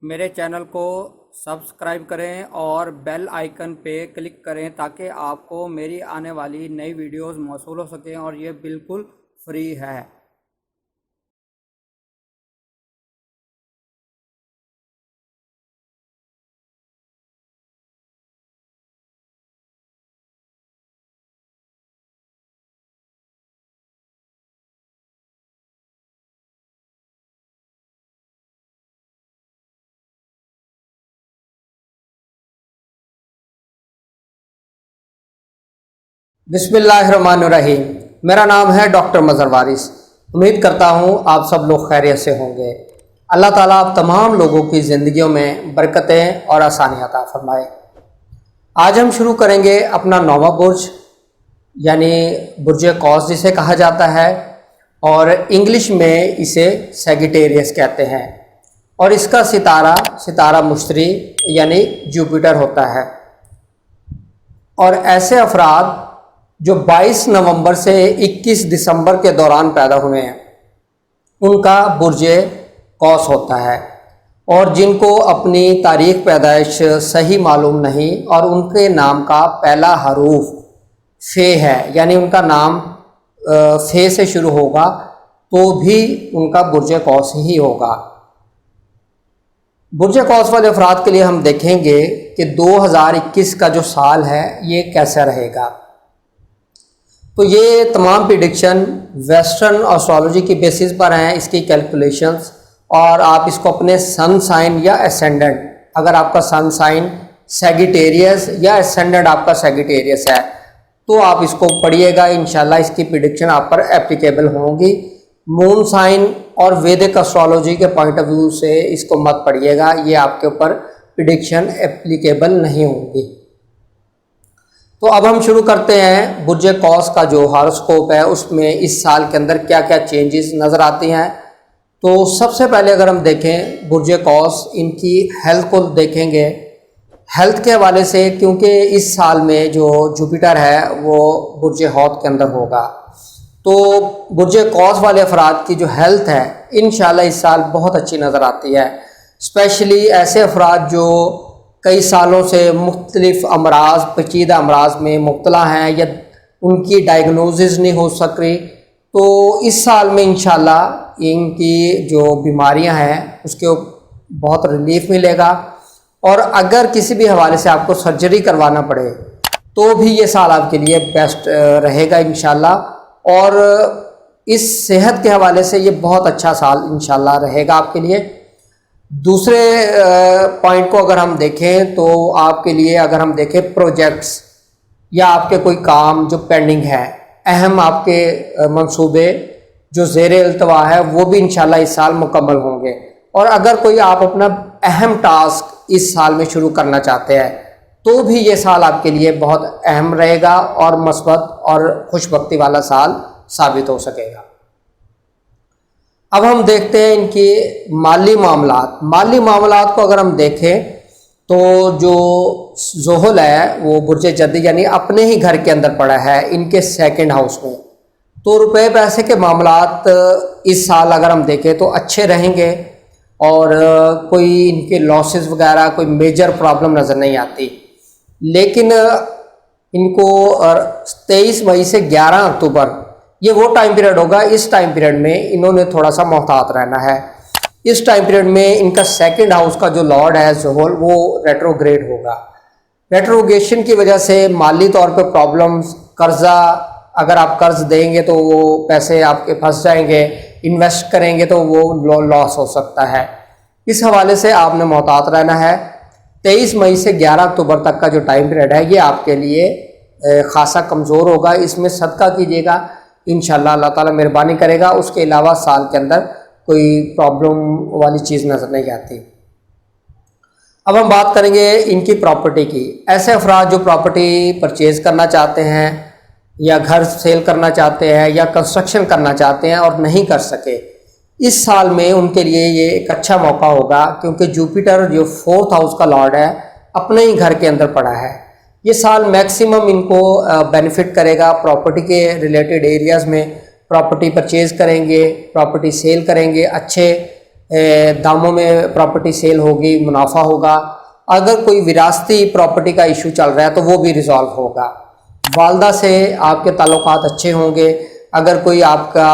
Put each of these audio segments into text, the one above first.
मेरे चैनल को सब्सक्राइब करें और बेल आइकन पे क्लिक करें ताकि आपको मेरी आने वाली नई वीडियोस मौसूल हो सकें और ये बिल्कुल फ्री है। बिस्मिल्लाहिर्रहमानिर्रहीम। मेरा नाम है डॉक्टर मज़हर वारिस। उम्मीद करता हूँ आप सब लोग खैरियत से होंगे। अल्लाह ताला आप तमाम लोगों की ज़िंदगियों में बरकतें और आसानियाँ अता फरमाए। आज हम शुरू करेंगे अपना नौवां बुर्ज यानी बुर्ज कौस जिसे कहा जाता है और इंग्लिश में इसे सैगिटेरियस कहते हैं और इसका सितारा मुश्तरी यानी जुपिटर होता है। और ऐसे अफराद जो 22 नवंबर से 21 दिसंबर के दौरान पैदा हुए हैं उनका बुर्ज कौस होता है और जिनको अपनी तारीख पैदाइश सही मालूम नहीं और उनके नाम का पहला हरूफ फे है यानी उनका नाम फे से शुरू होगा तो भी उनका बुर्ज कौस ही होगा। बुर्ज कौस वाले अफराद के लिए हम देखेंगे कि 2021 का जो साल है ये कैसा रहेगा। तो ये तमाम प्रिडिक्शन वेस्टर्न एस्ट्रोलॉजी की बेसिस पर हैं, इसकी कैलकुलेशंस, और आप इसको अपने सन साइन या एसेंडेंट, अगर आपका सन साइन सैगिटेरियस या एसेंडेंट आपका सैगिटेरियस है तो आप इसको पढ़िएगा। इंशाल्लाह इसकी प्रिडिक्शन आप पर एप्लीकेबल होंगी। मून साइन और वैदिक एस्ट्रोलॉजी के पॉइंट ऑफ व्यू से इसको मत पढ़िएगा, ये आपके ऊपर प्रिडिक्शन एप्लीकेबल नहीं होगी। तो अब हम शुरू करते हैं बुर्ज कौस का जो हॉरोस्कोप है उसमें इस साल के अंदर क्या क्या चेंजेस नज़र आती हैं। तो सबसे पहले अगर हम देखें बुर्ज कौस, इनकी हेल्थ को देखेंगे। हेल्थ के हवाले से क्योंकि इस साल में जो जुपिटर है वो बुर्ज हौत के अंदर होगा तो बुर्ज कौस वाले अफराद की जो हेल्थ है इंशाल्लाह इस साल बहुत अच्छी नज़र आती है। स्पेशली ऐसे अफराद जो कई सालों से मुख्तलिफ अमराज, पेचीदा अमराज में मुब्तला हैं या उनकी डायग्नोसिस नहीं हो सक रही, तो इस साल में इंशाल्लाह इनकी जो बीमारियां हैं उसके बहुत रिलीफ मिलेगा। और अगर किसी भी हवाले से आपको सर्जरी करवाना पड़े तो भी ये साल आपके लिए बेस्ट रहेगा इंशाल्लाह। और इस सेहत के हवाले से ये बहुत अच्छा साल इंशाल्लाह रहेगा आपके लिए। दूसरे पॉइंट को अगर हम देखें तो आपके लिए अगर हम देखें प्रोजेक्ट्स या आपके कोई काम जो पेंडिंग है, अहम आपके मंसूबे जो ज़ेरे इल्तवा है वो भी इंशाल्लाह इस साल मुकम्मल होंगे। और अगर कोई आप अपना अहम टास्क इस साल में शुरू करना चाहते हैं तो भी ये साल आपके लिए बहुत अहम रहेगा और मस्बत और खुशबख्ती वाला साल साबित हो सकेगा। अब हम देखते हैं इनकी माली मामलात को अगर हम देखें तो जो ज़ोहल है वो बुर्ज जद्दी यानी अपने ही घर के अंदर पड़ा है इनके सेकंड हाउस में, तो रुपए पैसे के मामलात इस साल अगर हम देखें तो अच्छे रहेंगे और कोई इनके लॉसेस वगैरह कोई मेजर प्रॉब्लम नज़र नहीं आती। लेकिन इनको 23 मई से 11 अक्टूबर ये वो टाइम पीरियड होगा, इस टाइम पीरियड में इन्होंने थोड़ा सा मोहतात रहना है। इस टाइम पीरियड में इनका सेकंड हाउस का जो लॉर्ड है ज़ोहल वो रेट्रोग्रेड होगा। रेट्रोगेशन की वजह से माली तौर पे प्रॉब्लम्स, कर्जा, अगर आप कर्ज देंगे तो वो पैसे आपके फंस जाएंगे, इन्वेस्ट करेंगे तो वो लॉस हो सकता है। इस हवाले से आपने मोहतात रहना है। 23 मई से 11 अक्टूबर तक का जो टाइम पीरियड है ये आपके लिए खासा कमज़ोर होगा, इसमें सदका कीजिएगा, इंशाल्लाह अल्लाह ताला मेहरबानी करेगा। उसके अलावा साल के अंदर कोई प्रॉब्लम वाली चीज़ नज़र नहीं आती। अब हम बात करेंगे इनकी प्रॉपर्टी की। ऐसे अफराद जो प्रॉपर्टी परचेज़ करना चाहते हैं या घर सेल करना चाहते हैं या कंस्ट्रक्शन करना चाहते हैं और नहीं कर सके, इस साल में उनके लिए ये एक अच्छा मौका होगा क्योंकि जुपिटर जो 4th हाउस का लॉर्ड है अपने ही घर के अंदर पड़ा है। ये साल मैक्सिमम इनको बेनिफिट करेगा। प्रॉपर्टी के रिलेटेड एरियाज़ में प्रॉपर्टी परचेज़ करेंगे, प्रॉपर्टी सेल करेंगे, अच्छे दामों में प्रॉपर्टी सेल होगी, मुनाफा होगा। अगर कोई विरासती प्रॉपर्टी का इशू चल रहा है तो वो भी रिजॉल्व होगा। वालदा से आपके ताल्लुकात अच्छे होंगे। अगर कोई आपका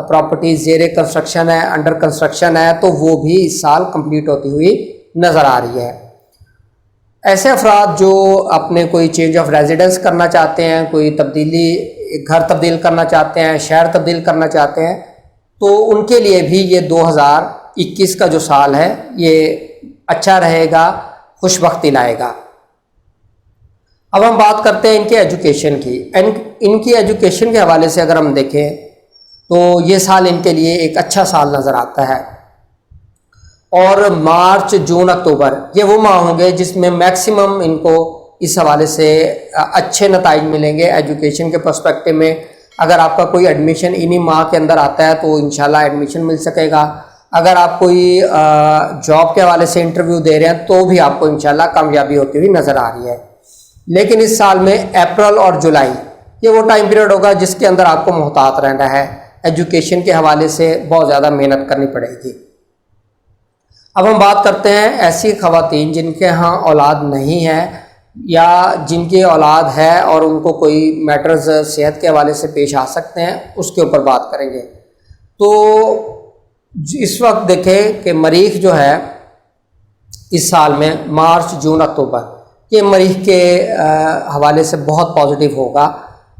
प्रॉपर्टी ज़ेरे कंस्ट्रक्शन है, अंडर कंस्ट्रक्शन है, तो वो भी इस साल कंप्लीट होती हुई नज़र आ रही है। ऐसे अफराद जो अपने कोई चेंज ऑफ रेजिडेंस करना चाहते हैं, कोई तब्दीली, घर तब्दील करना चाहते हैं, शहर तब्दील करना चाहते हैं, तो उनके लिए भी ये 2021 का जो साल है ये अच्छा रहेगा, खुशबख्ती लाएगा। अब हम बात करते हैं इनके एजुकेशन की। इनकी एजुकेशन के हवाले से अगर हम देखें तो ये साल इनके लिए एक अच्छा साल नज़र आता है। और मार्च, जून, अक्टूबर ये वो माह होंगे जिसमें मैक्सिमम इनको इस हवाले से अच्छे नताइज मिलेंगे एजुकेशन के पर्सपेक्टिव में। अगर आपका कोई एडमिशन इन्हीं माह के अंदर आता है तो इंशाल्लाह एडमिशन मिल सकेगा। अगर आप कोई जॉब के हवाले से इंटरव्यू दे रहे हैं तो भी आपको इंशाल्लाह कामयाबी होती हुई नज़र आ रही है। लेकिन इस साल में अप्रैल और जुलाई ये वो टाइम पीरियड होगा जिसके अंदर आपको मोहतात रहना है। एजुकेशन के हवाले से बहुत ज़्यादा मेहनत करनी पड़ेगी। अब हम बात करते हैं ऐसी ख़वातीन जिनके यहाँ औलाद नहीं है या जिनकी औलाद है और उनको कोई मैटर्स सेहत के हवाले से पेश आ सकते हैं, उसके ऊपर बात करेंगे। तो इस वक्त देखें कि मरीख जो है इस साल में मार्च, जून, अक्टूबर ये मरीख के हवाले से बहुत पॉजिटिव होगा।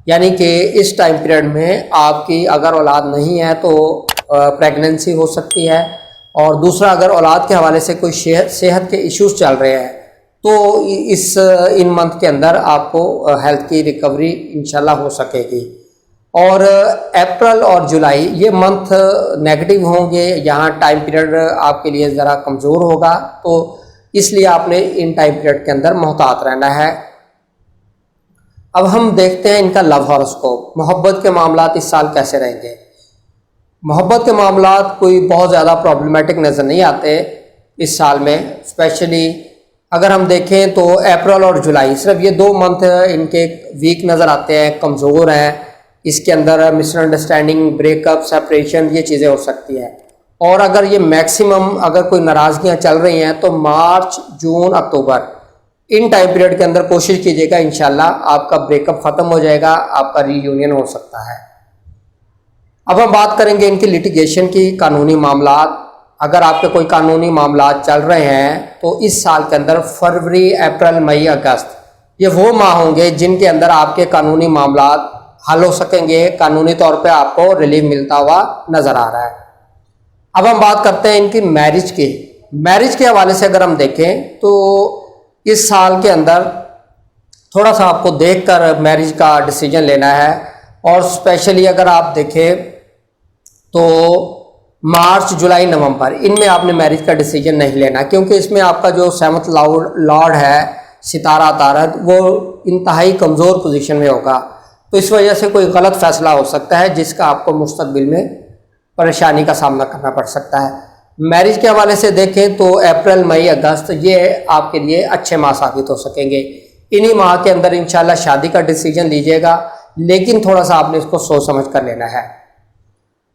यानी कि इस टाइम पीरियड में आपकी अगर औलाद नहीं है तो प्रेगनेंसी हो सकती है, और दूसरा अगर औलाद के हवाले से कोई सेहत के इश्यूज चल रहे हैं तो इन मंथ के अंदर आपको हेल्थ की रिकवरी इंशाल्लाह हो सकेगी। और अप्रैल और जुलाई ये मंथ नेगेटिव होंगे, यहाँ टाइम पीरियड आपके लिए ज़रा कमज़ोर होगा, तो इसलिए आपने इन टाइम पीरियड के अंदर मोहतात रहना है। अब हम देखते हैं इनका लव हॉरोस्कोप। मोहब्बत के मामलात इस साल कैसे रहेंगे। मोहब्बत के मामलात कोई बहुत ज़्यादा प्रॉब्लमेटिक नज़र नहीं आते इस साल में। स्पेशली अगर हम देखें तो अप्रैल और जुलाई सिर्फ ये 2 मंथ इनके वीक नज़र आते हैं, कमज़ोर हैं। इसके अंदर मिसअंडरस्टैंडिंग, ब्रेकअप, सेपरेशन ये चीज़ें हो सकती हैं। और अगर ये मैक्सिमम अगर कोई नाराज़गियाँ चल रही हैं तो मार्च, जून, अक्टूबर इन टाइम पीरियड के अंदर कोशिश कीजिएगा, इंशाल्लाह आपका ब्रेकअप ख़त्म हो जाएगा, आपका रीयूनियन हो सकता है। अब हम बात करेंगे इनकी लिटिगेशन की, कानूनी मामलात। अगर आपके कोई कानूनी मामलात चल रहे हैं तो इस साल के अंदर फरवरी, अप्रैल, मई, अगस्त ये वो माह होंगे जिनके अंदर आपके कानूनी मामलात हल हो सकेंगे, कानूनी तौर पे आपको रिलीफ मिलता हुआ नज़र आ रहा है। अब हम बात करते हैं इनकी मैरिज की। मैरिज के हवाले से अगर हम देखें तो इस साल के अंदर थोड़ा सा आपको देखकर मैरिज का डिसीजन लेना है। और स्पेशली अगर आप देखें तो मार्च, जुलाई, नवंबर इनमें आपने मैरिज का डिसीजन नहीं लेना, क्योंकि इसमें आपका जो 7th लॉर्ड है सितारा तारद वो इंतहाई कमज़ोर पोजीशन में होगा। तो इस वजह से कोई गलत फैसला हो सकता है जिसका आपको मुस्तकबिल में परेशानी का सामना करना पड़ सकता है। मैरिज के हवाले से देखें तो अप्रैल, मई, अगस्त ये आपके लिए अच्छे माह साबित हो सकेंगे। इन्हीं माह के अंदर इंशाल्लाह शादी का डिसीजन लीजिएगा, लेकिन थोड़ा सा आपने इसको सोच समझ कर लेना है।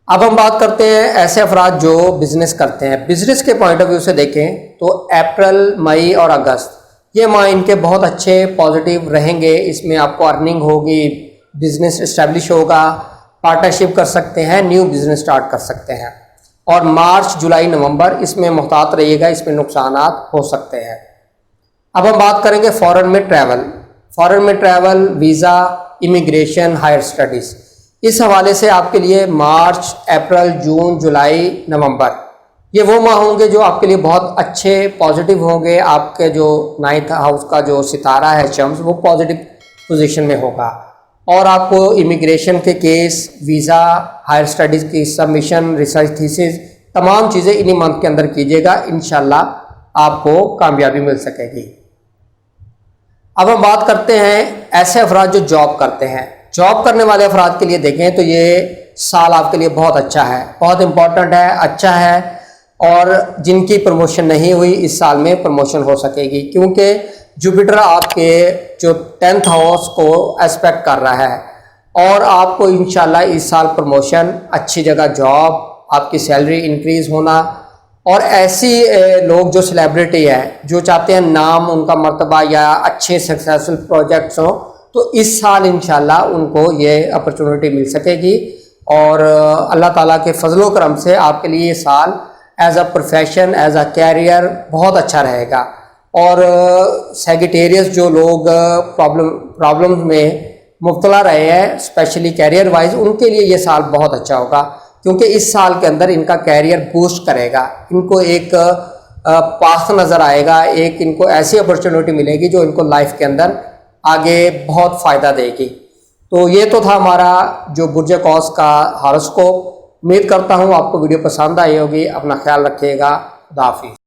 अब हम बात करते हैं ऐसे अफराद जो बिज़नेस करते हैं। बिज़नेस के पॉइंट ऑफ व्यू से देखें तो अप्रैल, मई और अगस्त ये माह इनके बहुत अच्छे पॉजिटिव रहेंगे। इसमें आपको अर्निंग होगी, बिज़नेस इस्टेब्लिश होगा, पार्टनरशिप कर सकते हैं, न्यू बिज़नेस स्टार्ट कर सकते हैं। और मार्च, जुलाई, नवंबर इसमें मुहतात रहिएगा, इसमें नुकसानात हो सकते हैं। अब हम बात करेंगे फ़ॉरेन में ट्रैवल। फ़ॉरेन में travel, visa, immigration, higher studies इस हवाले से आपके लिए मार्च, अप्रैल, जून, जुलाई, नवंबर ये वो माह होंगे जो आपके लिए बहुत अच्छे पॉजिटिव होंगे। आपके जो 9th हाउस का जो सितारा है शम्स वो पॉजिटिव पोजीशन में होगा। और आपको इमिग्रेशन के केस, वीज़ा, हायर स्टडीज़ की सबमिशन, रिसर्च थीसिस तमाम चीज़ें इन्हीं मंथ के अंदर कीजिएगा, इंशाल्लाह आपको कामयाबी मिल सकेगी। अब हम बात करते हैं ऐसे अफराद जो जॉब करते हैं। जॉब करने वाले अफराद के लिए देखें तो ये साल आपके लिए बहुत अच्छा है, बहुत इम्पोर्टेंट है, अच्छा है। और जिनकी प्रमोशन नहीं हुई इस साल में प्रमोशन हो सकेगी, क्योंकि जुपिटर आपके जो 10th हाउस को एस्पेक्ट कर रहा है। और आपको इंशाल्लाह इस साल प्रमोशन, अच्छी जगह जॉब, आपकी सैलरी इंक्रीज़ होना और ऐसी लोग जो सेलिब्रिटी है, जो चाहते हैं नाम उनका मर्तबा या अच्छे सक्सेसफुल प्रोजेक्ट्स हो, तो इस साल इंशाल्लाह उनको ये अपॉर्चुनिटी मिल सकेगी। और अल्लाह ताला के फजलो करम से आपके लिए ये साल as a profession, as a career बहुत अच्छा रहेगा। और सेजिटेरियस जो लोग प्रॉब्लम में मुब्तला रहे हैं, स्पेशली कैरियर वाइज, उनके लिए ये साल बहुत अच्छा होगा, क्योंकि इस साल के अंदर इनका कैरियर बूस्ट करेगा। इनको एक पाथ नज़र आएगा, एक इनको ऐसी अपॉर्चुनिटी मिलेगी जो इनको लाइफ के अंदर आगे बहुत फ़ायदा देगी। तो ये तो था हमारा जो बुर्ज कौस का हॉरोस्कोप। उम्मीद करता हूँ आपको वीडियो पसंद आई होगी। अपना ख्याल रखिएगा। खुदा हाफिज़।